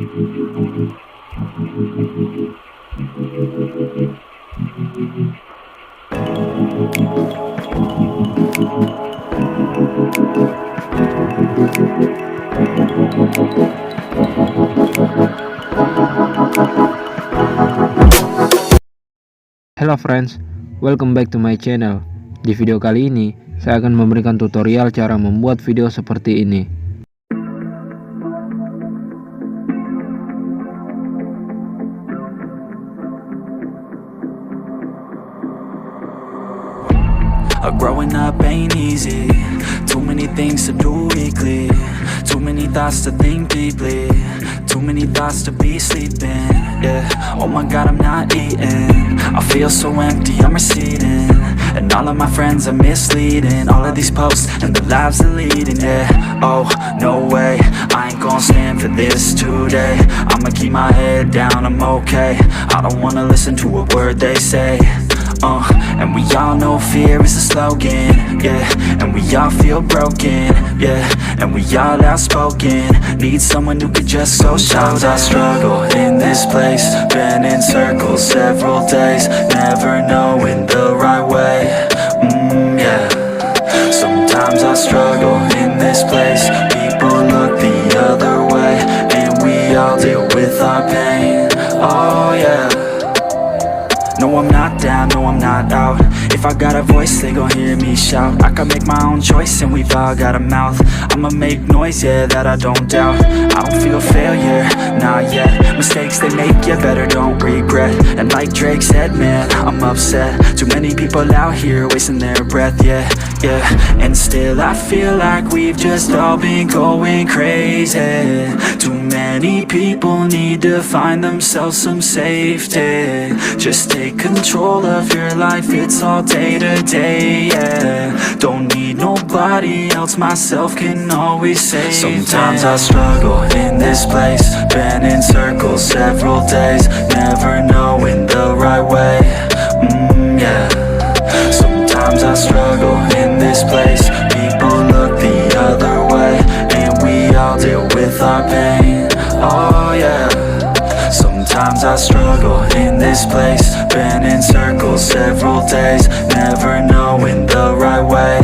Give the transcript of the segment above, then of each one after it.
Hello friends, welcome back to my channel. Di video kali ini, saya akan memberikan tutorial cara membuat video seperti ini. Growing up ain't easy. Too many things to do weekly. Too many thoughts to think deeply. Too many thoughts to be sleeping. Yeah, oh my god, I'm not eating. I feel so empty, I'm receding. And all of my friends are misleading. All of these posts and the lives they're leading. Yeah, oh, no way, I ain't gonna stand for this today. I'ma keep my head down, I'm okay. I don't wanna listen to a word they say. And we all know fear is a slogan, yeah. And we all feel broken, yeah. And we all outspoken. Need someone who could just go shout. Sometimes I struggle in this place. Been in circles several days. Never knowing the right way, yeah. Sometimes I struggle in this place. People look the other way. And we all deal with our pain, oh yeah. No, I'm not down, no, I'm not out. If I got a voice, they gon' hear me shout. I can make my own choice and we've all got a mouth. I'ma make noise, yeah, that I don't doubt. I don't feel failure, not yet. Mistakes they make, you better don't regret. And like Drake said, man, I'm upset. Too many people out here wasting their breath, yeah, yeah. And still I feel like we've just all been going crazy. Too many people need to find themselves some safety. Just take control of your life, it's all day to day, yeah. Don't need nobody else, myself can always save. Sometimes I struggle in this place. Been in circles several days. Never knowing the right way, yeah. Sometimes I struggle in this place. People look the other way. And we all deal with our pain, oh yeah. Sometimes I struggle in this place. Been in circles several days. Never knowing the right way,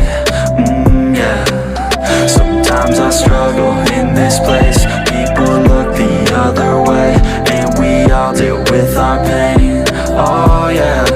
yeah. Sometimes I struggle in this place. People look the other way. And we all deal with our pain, oh yeah.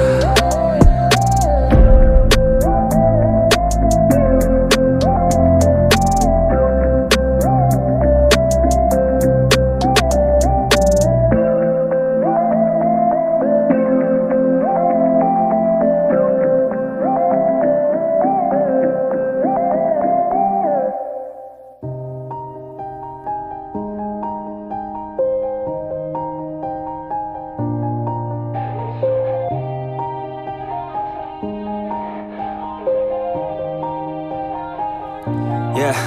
Yeah,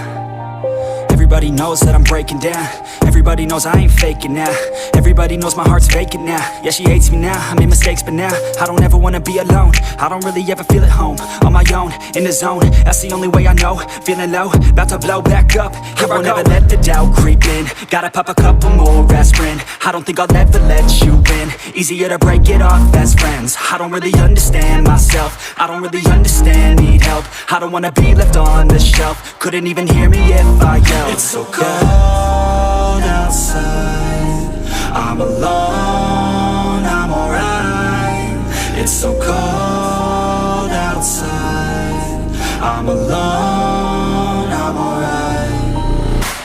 everybody knows that I'm breaking down. Everybody knows I ain't faking now. Everybody knows my heart's vacant now. Yeah, she hates me now, I made mistakes but now I don't ever wanna be alone. I don't really ever feel at home. On my own, in the zone, that's the only way I know. Feeling low, about to blow back up. Here I never let the doubt creep in. Gotta pop a couple more aspirin. I don't think I'll ever let you in. Easier to break it off best friends. I don't really understand myself. I don't really understand, need help. I don't wanna be left on the shelf. Couldn't even hear me if I yelled. It's so cold outside. I'm alone, I'm alright. It's so cold outside. I'm alone, I'm alright.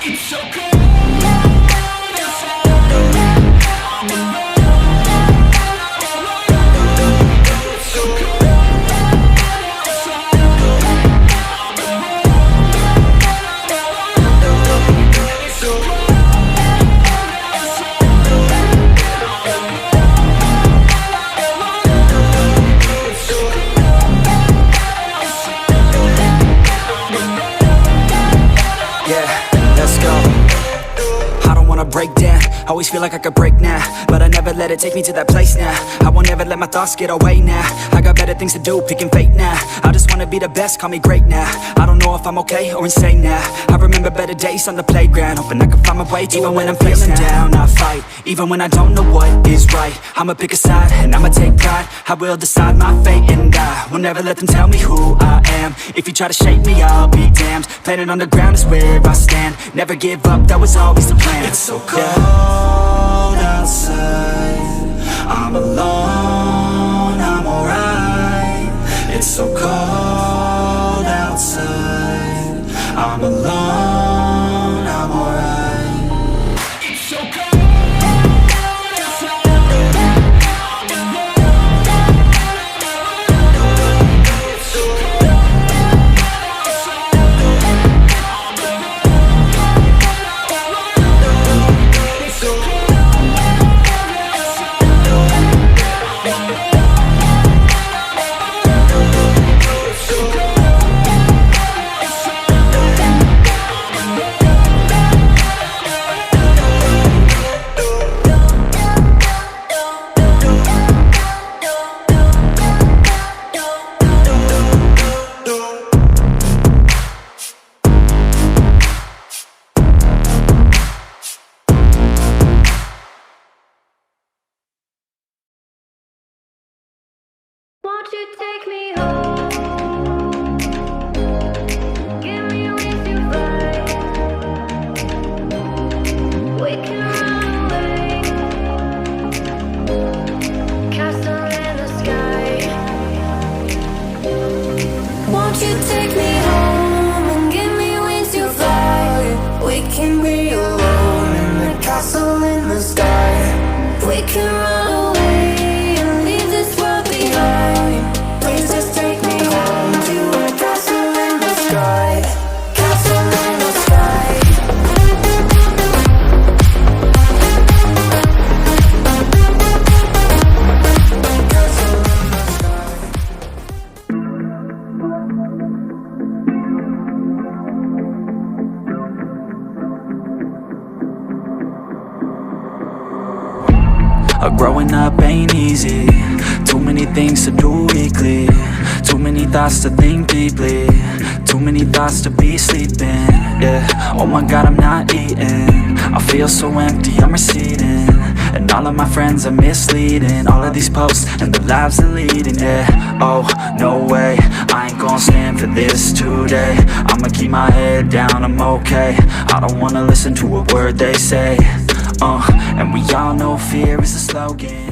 It's so cold. Break down, always feel like I could break now, but I never let it take me to that place now. I won't ever let my thoughts get away now. I got better things to do, picking fate now. I just wanna be the best, call me great now. I don't know if I'm okay or insane now. I remember better days on the playground, hoping I could find my way to even when I'm feeling down, I fight Even when I don't know what is right, I'ma pick a side and I'ma take pride. I will decide my fate and I will never let them tell me who I am. If you try to shape me, I'll be damned. Planet on the ground is where I stand. Never give up, that was always the plan. It's so cold outside, I'm alone, I'm alright. It's so cold outside, I'm alone, I'm alright. It's so cold. Won't you take me home? Give me wings to fly. We can run away. Castle in the sky. Won't you take me home and give me wings to fly? We can be alone in the castle in the sky. We can run away. Please just take me home to a castle in the sky. Castle in the sky. Castle in the sky. Growing up ain't easy. Too many things to do weekly. Too many thoughts to think deeply. Too many thoughts to be sleeping. Yeah, oh my god, I'm not eating. I feel so empty, I'm receding. And all of my friends are misleading. All of these posts and the lives they're leading. Yeah, oh, no way, I ain't gonna stand for this today. I'ma keep my head down, I'm okay. I don't wanna listen to a word they say. And we all know fear is a slogan.